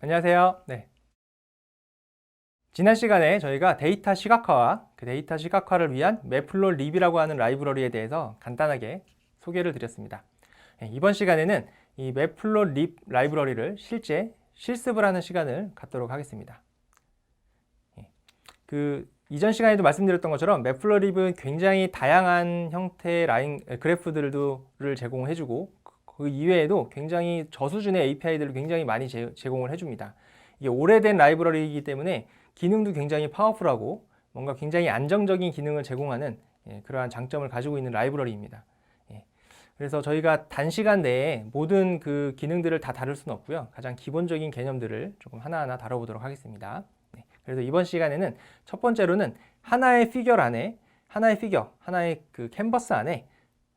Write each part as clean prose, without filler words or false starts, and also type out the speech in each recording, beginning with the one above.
안녕하세요. 네. 지난 시간에 저희가 데이터 시각화와 그 데이터 시각화를 위한 매플롯립이라고 하는 라이브러리에 대해서 간단하게 소개를 드렸습니다. 이번 시간에는 이 매플롯립 라이브러리를 실제 실습을 하는 시간을 갖도록 하겠습니다. 이전 시간에도 말씀드렸던 것처럼 매플롯립은 굉장히 다양한 형태의 그래프들을 제공해주고 그 이외에도 굉장히 저수준의 API들을 굉장히 많이 제공을 해줍니다. 이게 오래된 라이브러리이기 때문에 기능도 굉장히 파워풀하고 뭔가 굉장히 안정적인 기능을 제공하는 그러한 장점을 가지고 있는 라이브러리입니다. 그래서 저희가 단시간 내에 모든 그 기능들을 다 다룰 수는 없고요. 가장 기본적인 개념들을 조금 하나하나 다뤄보도록 하겠습니다. 그래서 이번 시간에는 첫 번째로는 하나의 하나의 그 캔버스 안에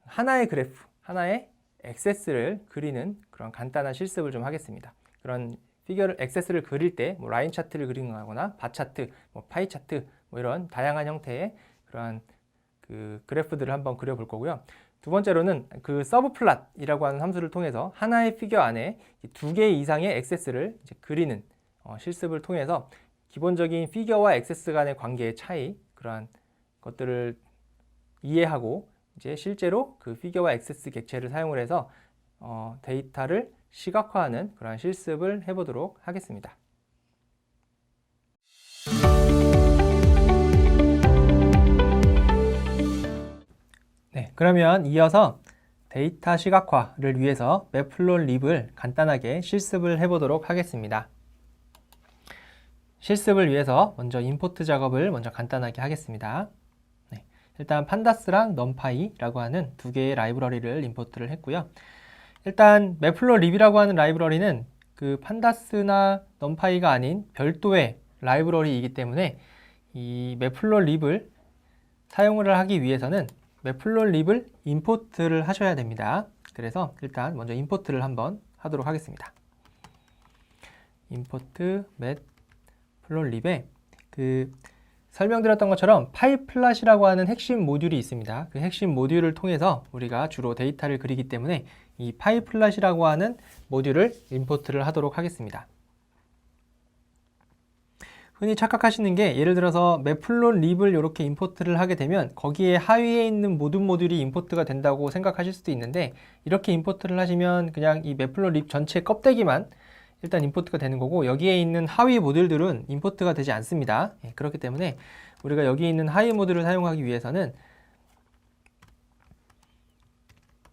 하나의 그래프, 하나의 액세스를 그리는 그런 간단한 실습을 좀 하겠습니다. 그런 액세스를 그릴 때 뭐 라인 차트를 그리거나 바 차트, 뭐 파이 차트, 뭐 이런 다양한 형태의 그러한 그 그래프들을 한번 그려볼 거고요. 두 번째로는 그 서브 플랫이라고 하는 함수를 통해서 하나의 피겨 안에 두 개 이상의 액세스를 이제 그리는 실습을 통해서 기본적인 피겨와 액세스 간의 관계의 차이, 그러한 것들을 이해하고 이제 실제로 그 피겨와 액세스 객체를 사용을 해서 데이터를 시각화하는 그런 실습을 해보도록 하겠습니다. 네, 그러면 이어서 데이터 시각화를 위해서 매플롯립을 간단하게 실습을 해보도록 하겠습니다. 실습을 위해서 먼저 임포트 작업을 먼저 간단하게 하겠습니다. 일단 판다스랑 넘파이라고 하는 두 개의 라이브러리를 임포트를 했고요. 일단 매플롯립이라고 하는 라이브러리는 그 판다스나 넘파이가 아닌 별도의 라이브러리이기 때문에 이 매플롯립을 사용을 하기 위해서는 매플롯립을 임포트를 하셔야 됩니다. 그래서 일단 먼저 임포트를 한번 하도록 하겠습니다. 임포트 매플롯립에 설명드렸던 것처럼 파이플랫이라고 하는 핵심 모듈이 있습니다. 그 핵심 모듈을 통해서 우리가 주로 데이터를 그리기 때문에 이 파이플랫이라고 하는 모듈을 임포트를 하도록 하겠습니다. 흔히 착각하시는 게 예를 들어서 매플롯립을 이렇게 임포트를 하게 되면 거기에 하위에 있는 모든 모듈이 임포트가 된다고 생각하실 수도 있는데 이렇게 임포트를 하시면 그냥 이 매플롯립 전체 껍데기만 일단 임포트가 되는 거고 여기에 있는 하위 모듈들은 임포트가 되지 않습니다. 그렇기 때문에 우리가 여기 있는 하위 모듈을 사용하기 위해서는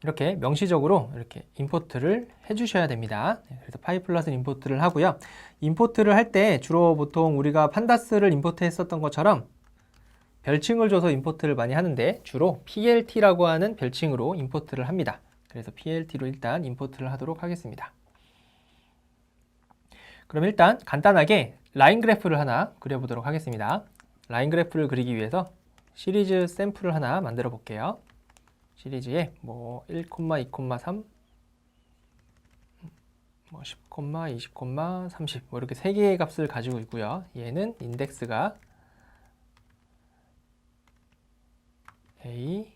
이렇게 명시적으로 이렇게 임포트를 해주셔야 됩니다. 그래서 파이플랫을 임포트를 하고요. 임포트를 할 때 주로 보통 우리가 판다스를 임포트 했었던 것처럼 별칭을 줘서 임포트를 많이 하는데 주로 PLT라고 하는 별칭으로 임포트를 합니다. 그래서 PLT로 일단 임포트를 하도록 하겠습니다. 그럼 일단 간단하게 라인 그래프를 하나 그려보도록 하겠습니다. 라인 그래프를 그리기 위해서 시리즈 샘플을 하나 만들어 볼게요. 시리즈에 뭐 1, 2, 3, 뭐 10, 20, 30 뭐 이렇게 세 개의 값을 가지고 있고요. 얘는 인덱스가 A,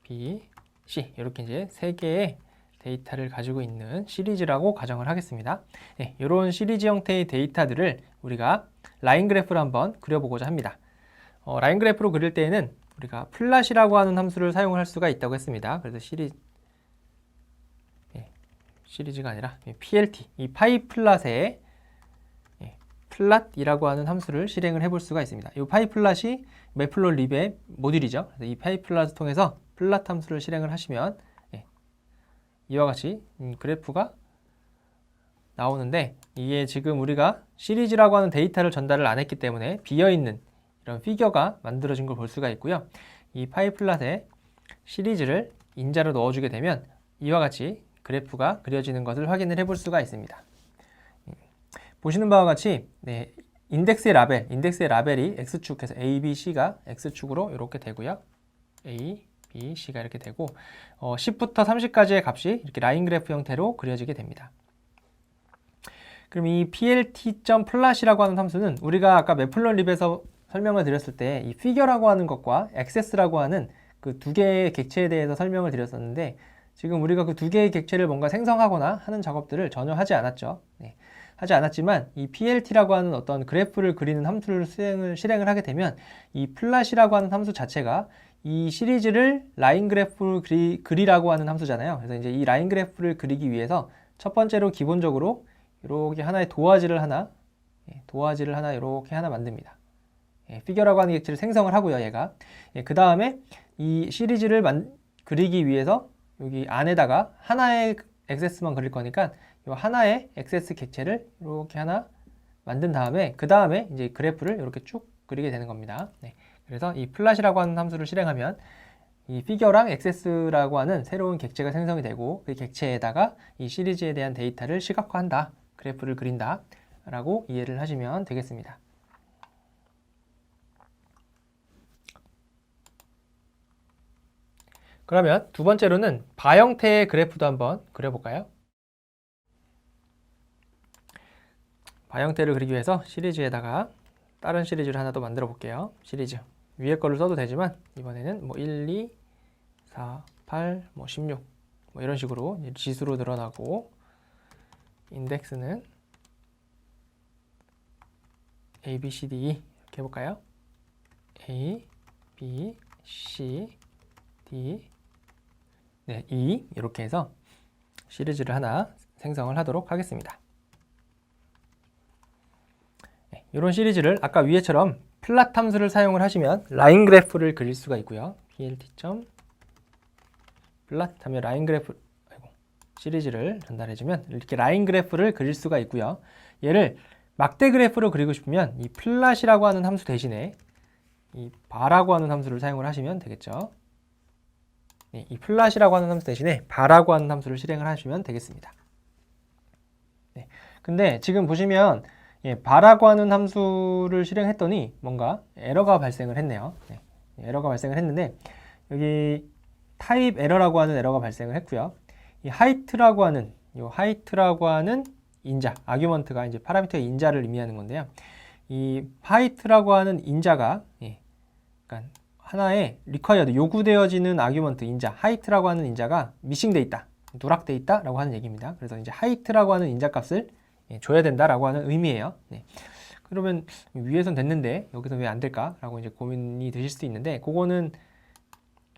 B, C 이렇게 이제 세 개의 데이터를 가지고 있는 시리즈라고 가정을 하겠습니다. 네, 이런 시리즈 형태의 데이터들을 우리가 라인 그래프를 한번 그려보고자 합니다. 라인 그래프로 그릴 때에는 우리가 플랫이라고 하는 함수를 사용할 수가 있다고 했습니다. 그래서 시리즈가 아니라 PLT, 이 파이플랫에 플랫이라고 하는 함수를 실행을 해볼 수가 있습니다. 이 파이플랫이 매플롯립의 모듈이죠. 그래서 이 파이플랫을 통해서 플랫 함수를 실행을 하시면 이와 같이 그래프가 나오는데 이게 지금 우리가 시리즈라고 하는 데이터를 전달을 안 했기 때문에 비어있는 이런 피겨가 만들어진 걸 볼 수가 있고요. 이 파이플랫에 시리즈를 인자로 넣어주게 되면 이와 같이 그래프가 그려지는 것을 확인을 해볼 수가 있습니다. 보시는 바와 같이 인덱스의 라벨이 X축에서 A, B, C가 X축으로 이렇게 되고요. A, B, C가 이렇게 되고 10부터 30까지의 값이 이렇게 라인 그래프 형태로 그려지게 됩니다. 그럼 이 plt.plot이라고 하는 함수는 우리가 아까 매플롯립에서 설명을 드렸을 때 이 피겨라고 하는 것과 액세스라고 하는 그 두 개의 객체에 대해서 설명을 드렸었는데 지금 우리가 그 두 개의 객체를 뭔가 생성하거나 하는 작업들을 전혀 하지 않았죠. 하지 않았지만 이 PLT라고 하는 어떤 그래프를 그리는 함수를 실행을 하게 되면 이 플랫이라고 하는 함수 자체가 이 시리즈를 라인 그래프를 그리라고 하는 함수잖아요. 그래서 이제 이 라인 그래프를 그리기 위해서 첫 번째로 기본적으로 이렇게 하나의 도화지를 하나 이렇게 하나 만듭니다. 피겨라고 하는 객체를 생성을 하고요, 얘가. 그 다음에 이 시리즈를 그리기 위해서 여기 안에다가 하나의 액세스만 그릴 거니까 이 하나의 액세스 객체를 이렇게 하나 만든 다음에 그 다음에 이제 그래프를 이렇게 쭉 그리게 되는 겁니다. 그래서 이 플랫이라고 하는 함수를 실행하면 이 피겨랑 액세스라고 하는 새로운 객체가 생성이 되고 그 객체에다가 이 시리즈에 대한 데이터를 시각화한다, 그래프를 그린다 라고 이해를 하시면 되겠습니다. 그러면 두 번째로는 바 형태의 그래프도 한번 그려볼까요? 바 형태를 그리기 위해서 시리즈에다가 다른 시리즈를 하나 더 만들어 볼게요. 시리즈 위에 거를 써도 되지만 이번에는 뭐 1, 2, 4, 8, 뭐 16 뭐 이런 식으로 지수로 늘어나고 인덱스는 A, B, C, D, E 이렇게 해볼까요? A, B, C, D, 네, E 이렇게 해서 시리즈를 하나 생성을 하도록 하겠습니다. 네, 이런 시리즈를 아까 위에처럼 플랫 함수를 사용을 하시면 라인 그래프를 그릴 수가 있고요. plt.plot 하면 라인 그래프 시리즈를 전달해주면 이렇게 라인 그래프를 그릴 수가 있고요. 얘를 막대 그래프로 그리고 싶으면 이 플랫이라고 하는 함수 대신에 이 바라고 하는 함수를 사용을 하시면 되겠죠. 이 플랫이라고 하는 함수 대신에 바라고 하는 함수를 실행을 하시면 되겠습니다. 근데 지금 보시면 바라고 하는 함수를 실행했더니 뭔가 에러가 발생을 했네요. 에러가 발생을 했는데 여기 타입 에러라고 하는 에러가 발생을 했고요. 이 하이트라고 하는 인자, 아규먼트가 이제 파라미터의 인자를 의미하는 건데요. 이 하이트라고 하는 인자가 그러니까 하나의 required 요구되어지는 아규먼트 인자, 하이트라고 하는 인자가 미싱돼 있다, 누락돼 있다라고 하는 얘기입니다. 그래서 이제 하이트라고 하는 인자 값을 줘야 된다라고 하는 의미예요. 그러면 위에선 됐는데 여기서 왜 안 될까라고 이제 고민이 되실 수도 있는데 그거는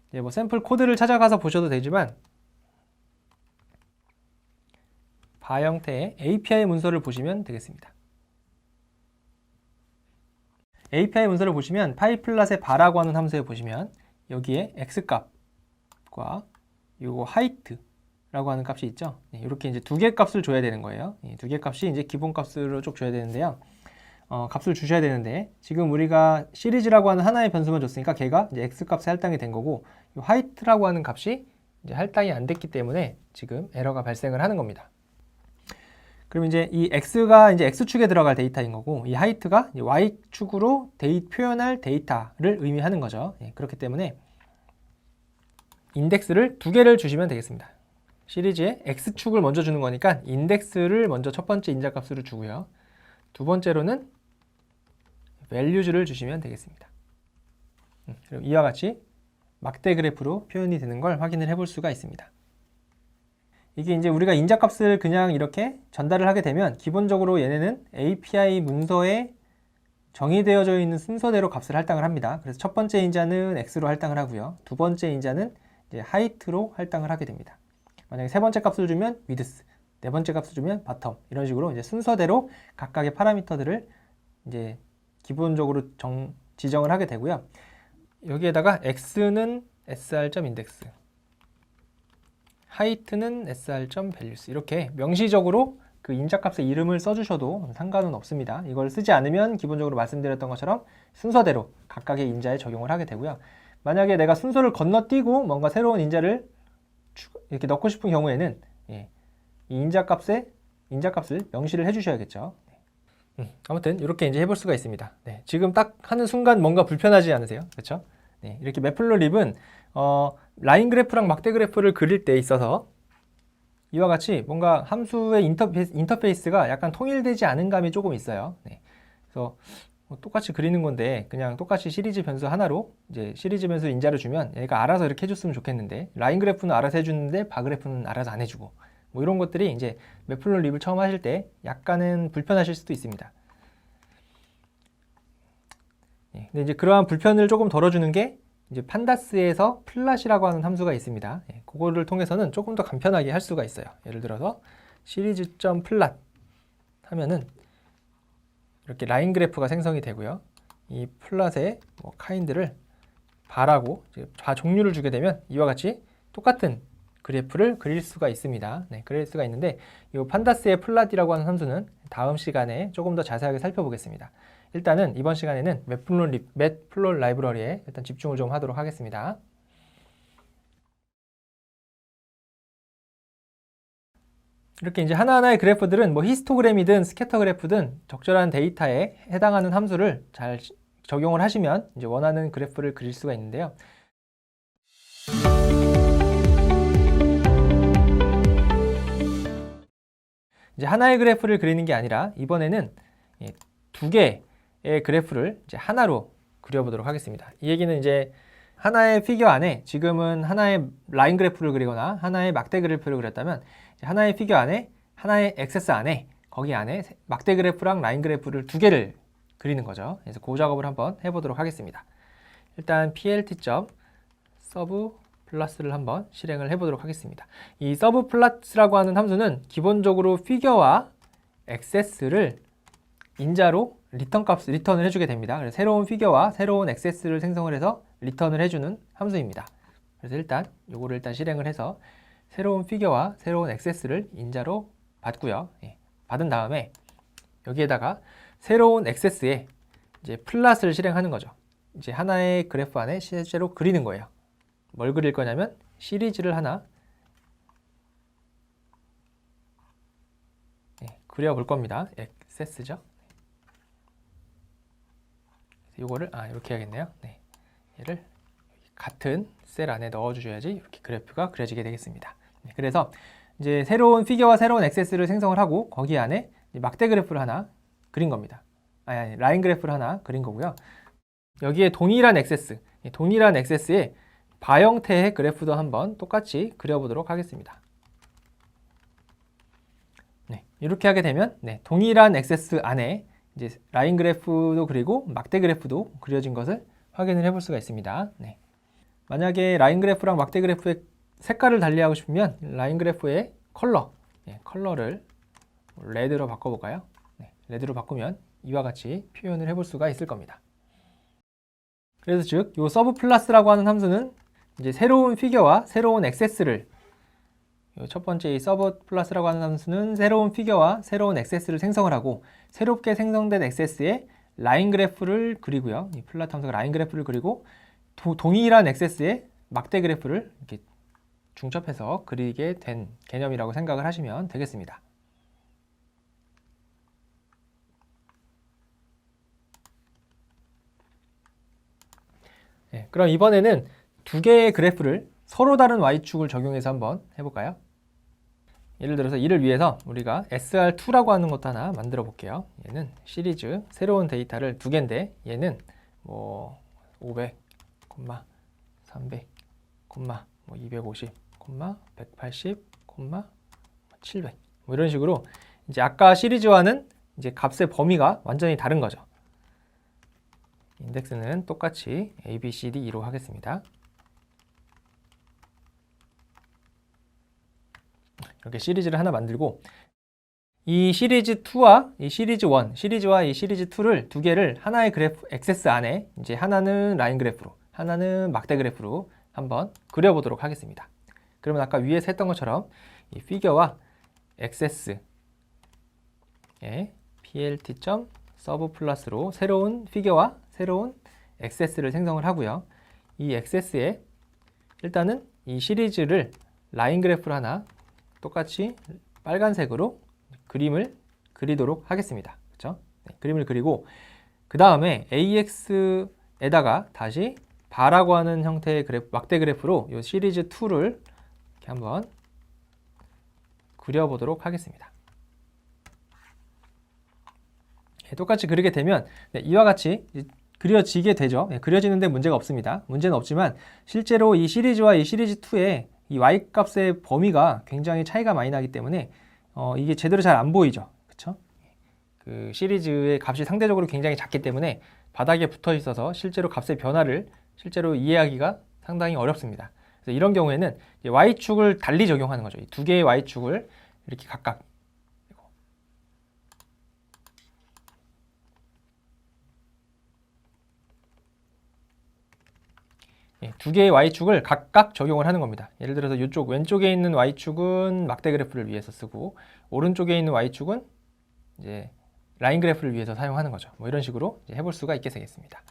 이제 뭐 샘플 코드를 찾아가서 보셔도 되지만 바 형태의 API 문서를 보시면 되겠습니다. API 문서를 보시면 파이플랫의 바라고 하는 함수에 보시면 여기에 x값과 요거 하이트라고 하는 값이 있죠. 이렇게 이제 두 개 값을 줘야 되는 거예요. 두 개 값이 이제 기본 값으로 쭉 줘야 되는데요. 값을 주셔야 되는데 지금 우리가 시리즈라고 하는 하나의 변수만 줬으니까 걔가 이제 x 값에 할당이 된 거고 이 하이트라고 하는 값이 이제 할당이 안 됐기 때문에 지금 에러가 발생을 하는 겁니다. 그럼 이제 이 x가 이제 x축에 들어갈 데이터인 거고 이 하이트가 y축으로 표현할 데이터를 의미하는 거죠. 그렇기 때문에 인덱스를 두 개를 주시면 되겠습니다. 시리즈에 x축을 먼저 주는 거니까 인덱스를 먼저 첫 번째 인자값으로 주고요. 두 번째로는 values를 주시면 되겠습니다. 그리고 이와 같이 막대 그래프로 표현이 되는 걸 확인을 해볼 수가 있습니다. 이게 이제 우리가 인자값을 그냥 이렇게 전달을 하게 되면 기본적으로 얘네는 API 문서에 정의되어져 있는 순서대로 값을 할당을 합니다. 그래서 첫 번째 인자는 x로 할당을 하고요. 두 번째 인자는 이제 하이트로 할당을 하게 됩니다. 만약에 세 번째 값을 주면 width, 네 번째 값을 주면 bottom 이런 식으로 이제 순서대로 각각의 파라미터들을 이제 기본적으로 지정을 하게 되고요. 여기에다가 x는 sr.index, 하이트는 sr.values 이렇게 명시적으로 그 인자값의 이름을 써주셔도 상관은 없습니다. 이걸 쓰지 않으면 기본적으로 말씀드렸던 것처럼 순서대로 각각의 인자에 적용을 하게 되고요. 만약에 내가 순서를 건너뛰고 뭔가 새로운 인자를 이렇게 넣고 싶은 경우에는 이 인자값을 명시를 해주셔야겠죠. 아무튼 이렇게 이제 해볼 수가 있습니다. 지금 딱 하는 순간 뭔가 불편하지 않으세요? 그렇죠? 이렇게 매플로립은 라인 그래프랑 막대 그래프를 그릴 때 있어서 이와 같이 뭔가 함수의 인터페이스가 약간 통일되지 않은 감이 조금 있어요. 그래서 똑같이 그리는 건데 그냥 똑같이 시리즈 변수 하나로 이제 시리즈 변수 인자를 주면 얘가 알아서 이렇게 해줬으면 좋겠는데 라인 그래프는 알아서 해주는데 바 그래프는 알아서 안 해주고 뭐 이런 것들이 이제 매플롯립을 처음 하실 때 약간은 불편하실 수도 있습니다. 근데 이제 그러한 불편을 조금 덜어주는 게 이제 판다스에서 플랫이라고 하는 함수가 있습니다. 그거를 통해서는 조금 더 간편하게 할 수가 있어요. 예를 들어서 시리즈.플랫 하면은 이렇게 라인 그래프가 생성이 되고요. 이 플랫의 뭐 카인드를 바라고 바 종류를 주게 되면 이와 같이 똑같은 그래프를 그릴 수가 있습니다. 그릴 수가 있는데 이 판다스의 플랫이라고 하는 함수는 다음 시간에 조금 더 자세하게 살펴보겠습니다. 일단은 이번 시간에는 매플롯 라이브러리에 일단 집중을 좀 하도록 하겠습니다. 이렇게 이제 하나하나의 그래프들은 뭐 히스토그램이든 스캐터 그래프든 적절한 데이터에 해당하는 함수를 잘 적용을 하시면 이제 원하는 그래프를 그릴 수가 있는데요. 이제 하나의 그래프를 그리는 게 아니라 이번에는 두 개의 그래프를 이제 하나로 그려보도록 하겠습니다. 이 얘기는 이제 하나의 피겨 안에 지금은 하나의 라인 그래프를 그리거나 하나의 막대 그래프를 그렸다면 하나의 피겨 안에 하나의 액세스 안에 거기 안에 막대 그래프랑 라인 그래프를 두 개를 그리는 거죠. 그래서 그 작업을 한번 해보도록 하겠습니다. 일단 plt.sub 플러스를 한번 실행을 해보도록 하겠습니다. 이 서브 플러스라고 하는 함수는 기본적으로 피겨와 액세스를 인자로 리턴을 해주게 됩니다. 그래서 새로운 피겨와 새로운 액세스를 생성을 해서 리턴을 해주는 함수입니다. 그래서 일단 요거를 일단 실행을 해서 새로운 피겨와 새로운 액세스를 인자로 받고요. 받은 다음에 여기에다가 새로운 액세스에 이제 플랫을 실행하는 거죠. 이제 하나의 그래프 안에 실제로 그리는 거예요. 뭘 그릴 거냐면 시리즈를 하나 그려볼 겁니다. 액세스죠. 이거를 이렇게 해야겠네요. 얘를 같은 셀 안에 넣어주셔야지 이렇게 그래프가 그려지게 되겠습니다. 그래서 이제 새로운 피겨와 새로운 액세스를 생성을 하고 거기 안에 막대 그래프를 하나 그린 겁니다. 아니, 라인 그래프를 하나 그린 거고요. 여기에 동일한 액세스에 바 형태의 그래프도 한번 똑같이 그려보도록 하겠습니다. 이렇게 하게 되면 동일한 액세스 안에 이제 라인 그래프도 그리고 막대 그래프도 그려진 것을 확인을 해볼 수가 있습니다. 만약에 라인 그래프랑 막대 그래프의 색깔을 달리하고 싶으면 라인 그래프의 컬러를 레드로 바꿔볼까요? 레드로 바꾸면 이와 같이 표현을 해볼 수가 있을 겁니다. 그래서 즉, 이 서브 플러스라고 하는 함수는 이제 새로운 피겨와 새로운 액세스를 첫 번째 이 서브 플러스라고 하는 함수는 새로운 피겨와 새로운 액세스를 생성을 하고 새롭게 생성된 액세스에 라인 그래프를 그리고요. 이 플랫 함수가 라인 그래프를 그리고 동일한 액세스에 막대 그래프를 이렇게 중첩해서 그리게 된 개념이라고 생각을 하시면 되겠습니다. 그럼 이번에는 두 개의 그래프를 서로 다른 y축을 적용해서 한번 해볼까요? 예를 들어서 이를 위해서 우리가 SR2라고 하는 것도 하나 만들어 볼게요. 얘는 시리즈 새로운 데이터를 두 개인데 얘는 뭐 500, 300, 250, 180, 700 뭐 이런 식으로 이제 아까 시리즈와는 이제 값의 범위가 완전히 다른 거죠. 인덱스는 똑같이 A, B, C, D, E로 하겠습니다. 이렇게 시리즈를 하나 만들고 이 시리즈 2와 이 시리즈 1, 시리즈와 이 시리즈 2를 두 개를 하나의 그래프 액세스 안에 이제 하나는 라인 그래프로, 하나는 막대 그래프로 한번 그려보도록 하겠습니다. 그러면 아까 위에서 했던 것처럼 이 피겨와 액세스에 plt.sub 플러스로 새로운 피겨와 새로운 액세스를 생성을 하고요. 이 액세스에 일단은 이 시리즈를 라인 그래프를 하나 똑같이 빨간색으로 그림을 그리도록 하겠습니다. 그렇죠? 그림을 그리고 그 다음에 AX에다가 다시 바라고 하는 형태의 막대 그래프로 이 시리즈 2를 이렇게 한번 그려보도록 하겠습니다. 똑같이 그리게 되면 이와 같이 그려지게 되죠. 그려지는데 문제가 없습니다. 문제는 없지만 실제로 이 시리즈와 이 시리즈 2의 이 y 값의 범위가 굉장히 차이가 많이 나기 때문에 이게 제대로 잘 안 보이죠. 그렇죠? 그 시리즈의 값이 상대적으로 굉장히 작기 때문에 바닥에 붙어 있어서 실제로 값의 변화를 실제로 이해하기가 상당히 어렵습니다. 그래서 이런 경우에는 y축을 달리 적용하는 거죠. 이 두 개의 y축을 이렇게 각각 두 개의 y축을 각각 적용을 하는 겁니다. 예를 들어서 이쪽 왼쪽에 있는 y축은 막대 그래프를 위해서 쓰고 오른쪽에 있는 y축은 이제 라인 그래프를 위해서 사용하는 거죠. 뭐 이런 식으로 해볼 수가 있게 되겠습니다.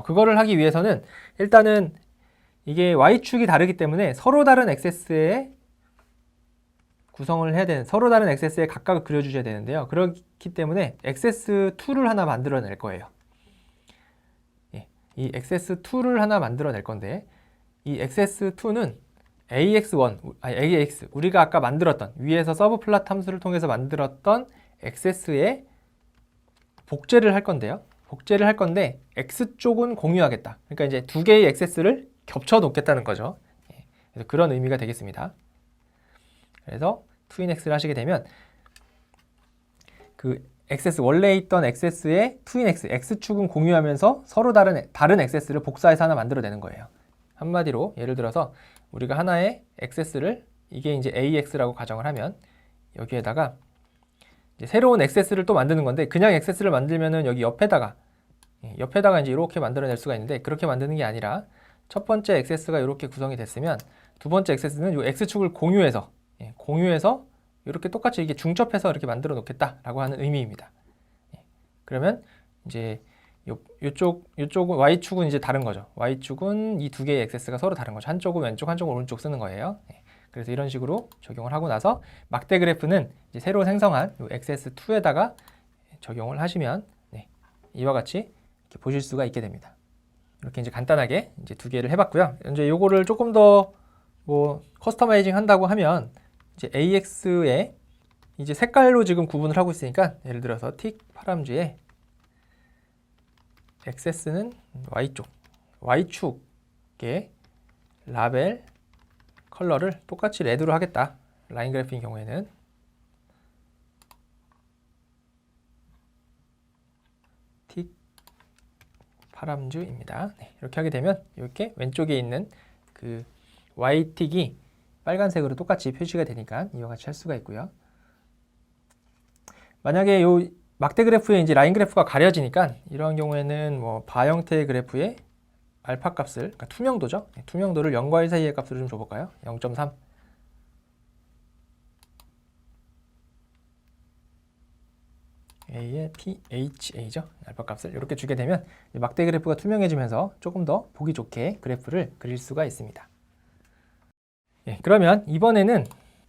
그거를 하기 위해서는 일단은 이게 y축이 다르기 때문에 서로 다른 액세스에 구성을 해야 되는, 서로 다른 액세스에 각각을 그려주셔야 되는데요. 그렇기 때문에 액세스2를 하나 만들어낼 거예요. 이 액세스2를 하나 만들어낼 건데 이 액세스2는 AX 우리가 아까 만들었던 위에서 서브 플랫 함수를 통해서 만들었던 액세스에 복제를 할 건데요. 복제를 할 건데 X쪽은 공유하겠다. 그러니까 이제 두 개의 액세스를 겹쳐 놓겠다는 거죠. 그래서 그런 의미가 되겠습니다. 그래서 2inX를 하시게 되면 그 액세스 원래 있던 액세스에 2inX, X축은 공유하면서 서로 다른 액세스를 복사해서 하나 만들어내는 거예요. 한마디로 예를 들어서 우리가 하나의 액세스를 이게 이제 AX라고 가정을 하면 여기에다가 이제 새로운 액세스를 또 만드는 건데 그냥 액세스를 만들면은 여기 옆에다가 이제 이렇게 만들어낼 수가 있는데 그렇게 만드는 게 아니라 첫 번째 액세스가 이렇게 구성이 됐으면 두 번째 액세스는 이 X축을 공유해서 이렇게 똑같이 이게 중첩해서 이렇게 만들어 놓겠다라고 하는 의미입니다. 그러면 이제 요쪽은 Y축은 이제 다른 거죠. Y축은 이 두 개의 액세스가 서로 다른 거죠. 한쪽은 왼쪽, 한쪽은 오른쪽 쓰는 거예요. 그래서 이런 식으로 적용을 하고 나서 막대 그래프는 이제 새로 생성한 요 액세스2에다가 적용을 하시면 이와 같이 이렇게 보실 수가 있게 됩니다. 이렇게 이제 간단하게 이제 두 개를 해봤고요. 이제 요거를 조금 더 뭐 커스터마이징 한다고 하면 이제 AX에 이제 색깔로 지금 구분을 하고 있으니까 예를 들어서 틱 파람쥐에 액세스는 Y쪽, Y축의 라벨 컬러를 똑같이 레드로 하겠다. 라인 그래프인 경우에는 틱 파람쥐입니다. 이렇게 하게 되면 이렇게 왼쪽에 있는 그 Y틱이 빨간색으로 똑같이 표시가 되니까 이와 같이 할 수가 있고요. 만약에 이 막대 그래프에 이제 라인 그래프가 가려지니까 이런 경우에는 뭐 바 형태의 그래프의 알파 값을, 그러니까 투명도죠. 투명도를 0과 1 사이의 값으로 좀 줘볼까요? 0.3. A의 PHA죠. 알파 값을 이렇게 주게 되면 막대 그래프가 투명해지면서 조금 더 보기 좋게 그래프를 그릴 수가 있습니다. 그러면 이번에는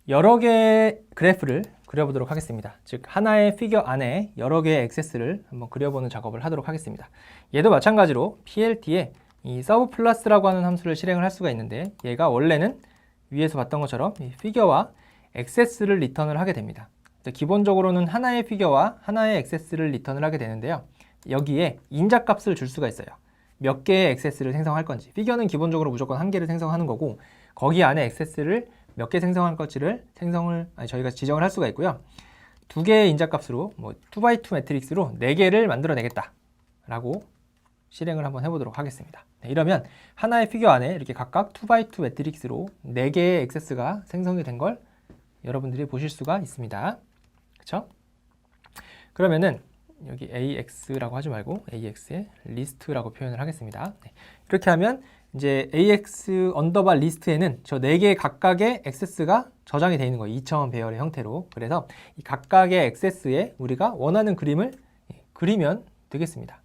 여러 개의 그래프를 그려보도록 하겠습니다. 즉 하나의 피겨 안에 여러 개의 액세스를 한번 그려보는 작업을 하도록 하겠습니다. 얘도 마찬가지로 PLT에 이 서브 플러스라고 하는 함수를 실행을 할 수가 있는데 얘가 원래는 위에서 봤던 것처럼 이 피겨와 액세스를 리턴을 하게 됩니다. 기본적으로는 하나의 피겨와 하나의 액세스를 리턴을 하게 되는데요. 여기에 인자값을 줄 수가 있어요. 몇 개의 액세스를 생성할 건지. 피겨는 기본적으로 무조건 한 개를 생성하는 거고 거기 안에 액세스를 몇 개 생성할 건지를 저희가 지정을 할 수가 있고요. 두 개의 인자값으로 뭐 2x2 매트릭스로 4개를 만들어내겠다 라고 실행을 한번 해보도록 하겠습니다. 이러면 하나의 피겨 안에 이렇게 각각 2x2 매트릭스로 4개의 액세스가 생성이 된 걸 여러분들이 보실 수가 있습니다. 그쵸? 그러면은 여기 AX라고 하지 말고 AX의 리스트라고 표현을 하겠습니다. 이렇게 하면 이제 AX 언더바 리스트에는 저 4개 각각의 액세스가 저장이 되어 있는 거예요. 2차원 배열의 형태로. 그래서 이 각각의 액세스에 우리가 원하는 그림을 그리면 되겠습니다.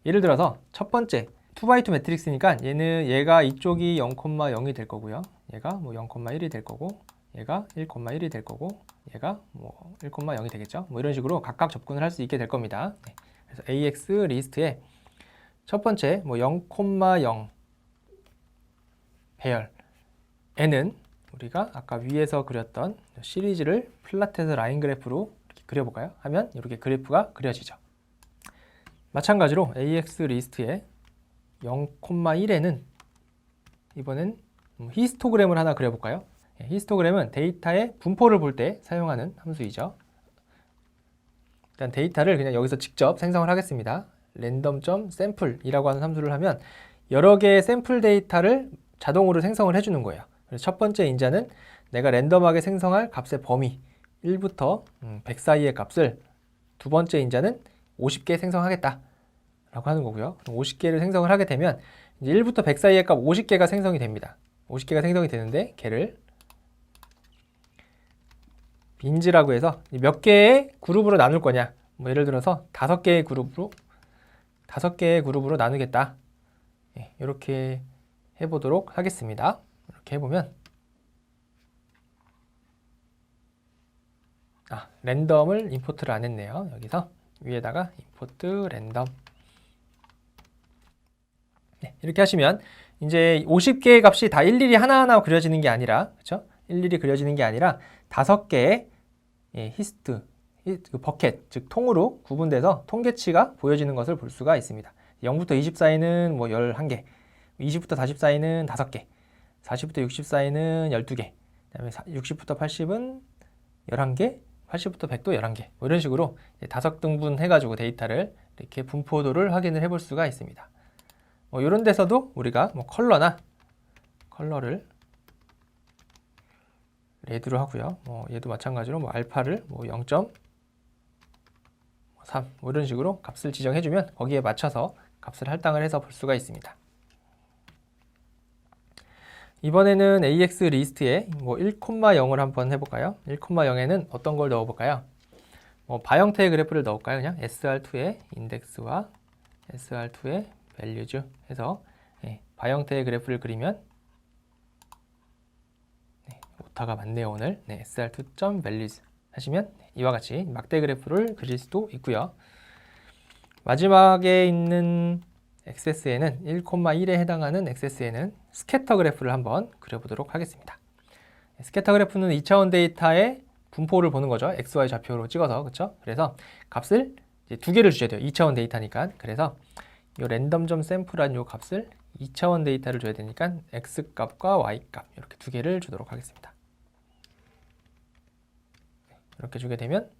예를 들어서 첫 번째 2x2 매트릭스니까 얘가 이쪽이 0,0이 될 거고요. 얘가 뭐 0,1이 될 거고 얘가 1,1이 될 거고 얘가 뭐 1,0이 되겠죠. 뭐 이런 식으로 각각 접근을 할 수 있게 될 겁니다. 그래서 AX 리스트에 첫 번째 뭐 0,0 배열에는 우리가 아까 위에서 그렸던 시리즈를 플랫해서 라인 그래프로 이렇게 그려볼까요? 하면 이렇게 그래프가 그려지죠. 마찬가지로 AX 리스트에 0,1에는 이번엔 히스토그램을 하나 그려볼까요? 히스토그램은 데이터의 분포를 볼 때 사용하는 함수이죠. 일단 데이터를 그냥 여기서 직접 생성을 하겠습니다. random.sample이라고 하는 함수를 하면 여러 개의 샘플 데이터를 자동으로 생성을 해주는 거예요. 그래서 첫 번째 인자는 내가 랜덤하게 생성할 값의 범위 1부터 100 사이의 값을, 두 번째 인자는 50개 생성하겠다 라고 하는 거고요. 50개를 생성을 하게 되면 이제 1부터 100 사이의 값 50개가 생성이 됩니다. 50개가 생성이 되는데 걔를 빈즈라고 해서 몇 개의 그룹으로 나눌 거냐, 뭐 예를 들어서 5개의 그룹으로 나누겠다. 이렇게 해보도록 하겠습니다. 이렇게 해보면 랜덤을 임포트를 안 했네요. 여기서 위에다가 임포트 랜덤. 이렇게 하시면 이제 50개의 값이 다 일일이 하나하나 그려지는 게 아니라, 그렇죠? 일일이 그려지는 게 아니라 5개의 그 버켓, 즉 통으로 구분돼서 통계치가 보여지는 것을 볼 수가 있습니다. 0부터 20 사이는 뭐 11개, 20부터 40 사이는 5개, 40부터 60 사이는 12개, 그다음에 60부터 80은 11개, 80부터 100도 11개, 뭐 이런 식으로 5등분 해가지고 데이터를 이렇게 분포도를 확인을 해볼 수가 있습니다. 뭐 이런 데서도 우리가 뭐 컬러를 레드로 하고요. 뭐 얘도 마찬가지로 뭐 알파를 뭐 0.3 뭐 이런 식으로 값을 지정해주면 거기에 맞춰서 값을 할당을 해서 볼 수가 있습니다. 이번에는 AX 리스트에 뭐 1,0을 한번 해볼까요? 1,0에는 어떤 걸 넣어볼까요? 뭐 바 형태의 그래프를 넣을까요? 그냥 SR2의 인덱스와 SR2의 values 해서 바 형태의 그래프를 그리면 오타가 많네요 오늘. SR2.values 하시면 이와 같이 막대 그래프를 그릴 수도 있고요. 마지막에 있는 XS에는 1,1에 해당하는 XS에는 스캐터 그래프를 한번 그려보도록 하겠습니다. 스캐터 그래프는 2차원 데이터의 분포를 보는 거죠. XY 좌표로 찍어서, 그렇죠? 그래서 값을 이제 2개를 주셔야 돼요. 2차원 데이터니까. 그래서 이 random.sample라는 이 값을 2차원 데이터를 줘야 되니까 X 값과 Y 값 이렇게 2개를 주도록 하겠습니다. 이렇게 주게 되면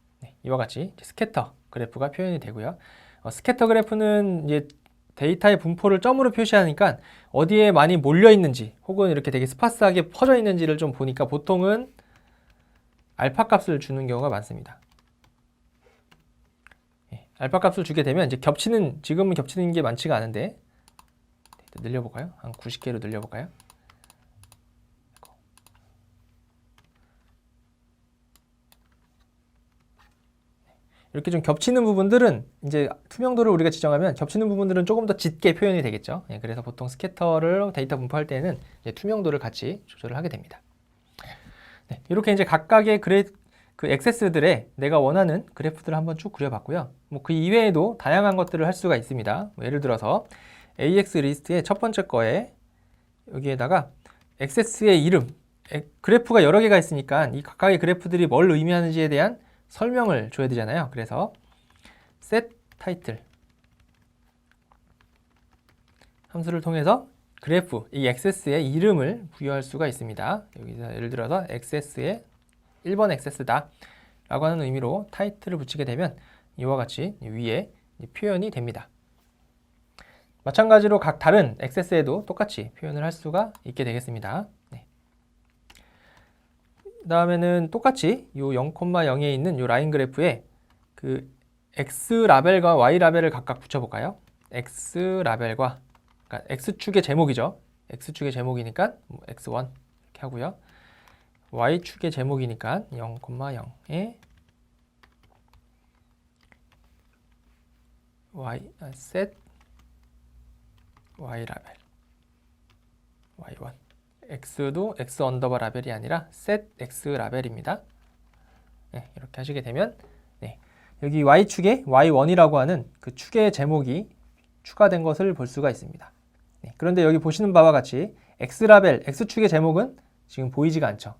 이와 같이 스캐터 그래프가 표현이 되고요. 스캐터 그래프는 이제 데이터의 분포를 점으로 표시하니까 어디에 많이 몰려 있는지 혹은 이렇게 되게 스파스하게 퍼져 있는지를 좀 보니까 보통은 알파 값을 주는 경우가 많습니다. 알파 값을 주게 되면 이제 지금은 겹치는 게 많지가 않은데 늘려볼까요? 한 90개로 늘려볼까요? 이렇게 좀 겹치는 부분들은 이제 투명도를 우리가 지정하면 겹치는 부분들은 조금 더 짙게 표현이 되겠죠. 그래서 보통 스캐터를 데이터 분포할 때는 이제 투명도를 같이 조절을 하게 됩니다. 이렇게 이제 각각의 그 액세스들의 내가 원하는 그래프들을 한번 쭉 그려봤고요. 뭐 그 이외에도 다양한 것들을 할 수가 있습니다. 뭐 예를 들어서 AX 리스트의 첫 번째 거에 여기에다가 액세스의 이름, 그래프가 여러 개가 있으니까 이 각각의 그래프들이 뭘 의미하는지에 대한 설명을 줘야 되잖아요. 그래서 set title 함수를 통해서 그래프, 이 액세스의 이름을 부여할 수가 있습니다. 여기서 예를 들어서 액세스의 1번 액세스다 라고 하는 의미로 타이틀을 붙이게 되면 이와 같이 위에 표현이 됩니다. 마찬가지로 각 다른 액세스에도 똑같이 표현을 할 수가 있게 되겠습니다. 그 다음에는 똑같이 이 0,0에 있는 이 라인 그래프에 그 X 라벨과 Y 라벨을 각각 붙여볼까요? X 라벨과, 그러니까 X축의 제목이죠. X축의 제목이니까 X1 이렇게 하고요. Y축의 제목이니까 0,0에 set Y 라벨 Y1. X도 X 언더바 라벨이 아니라 set X 라벨입니다. 이렇게 하시게 되면 여기 Y축에 Y1이라고 하는 그 축의 제목이 추가된 것을 볼 수가 있습니다. 그런데 여기 보시는 바와 같이 X 라벨, X축의 제목은 지금 보이지가 않죠.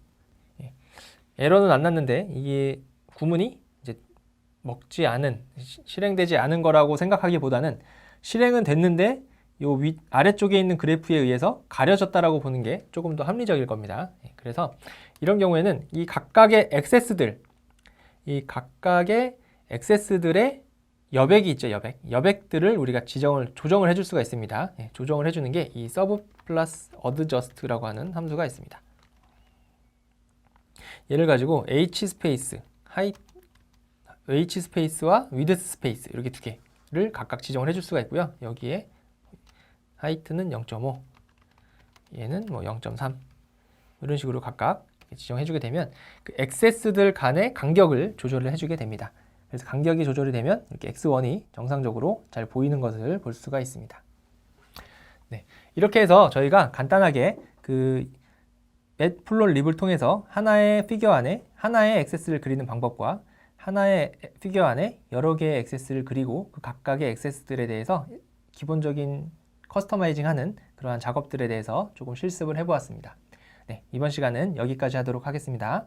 에러는 안 났는데 이게 구문이 이제 실행되지 않은 거라고 생각하기보다는 실행은 됐는데 요 아래쪽에 있는 그래프에 의해서 가려졌다라고 보는 게 조금 더 합리적일 겁니다. 그래서 이런 경우에는 이 각각의 액세스들의 여백이 있죠, 여백들을 우리가 조정을 해줄 수가 있습니다. 조정을 해주는 게 이 서브 플러스 어드저스트라고 하는 함수가 있습니다. 얘를 가지고 h 스페이스와 위드스 스페이스 이렇게 두 개를 각각 지정을 해줄 수가 있고요. 여기에 하이트는 0.5, 얘는 뭐 0.3 이런 식으로 각각 지정해주게 되면 그 액세스들 간의 간격을 조절을 해주게 됩니다. 그래서 간격이 조절이 되면 이렇게 x1이 정상적으로 잘 보이는 것을 볼 수가 있습니다. 네, 이렇게 해서 저희가 간단하게 그 매플롯립을 통해서 하나의 피규어 안에 하나의 액세스를 그리는 방법과 하나의 피규어 안에 여러 개의 액세스를 그리고 그 각각의 액세스들에 대해서 기본적인 커스터마이징하는 그러한 작업들에 대해서 조금 실습을 해보았습니다. 네, 이번 시간은 여기까지 하도록 하겠습니다.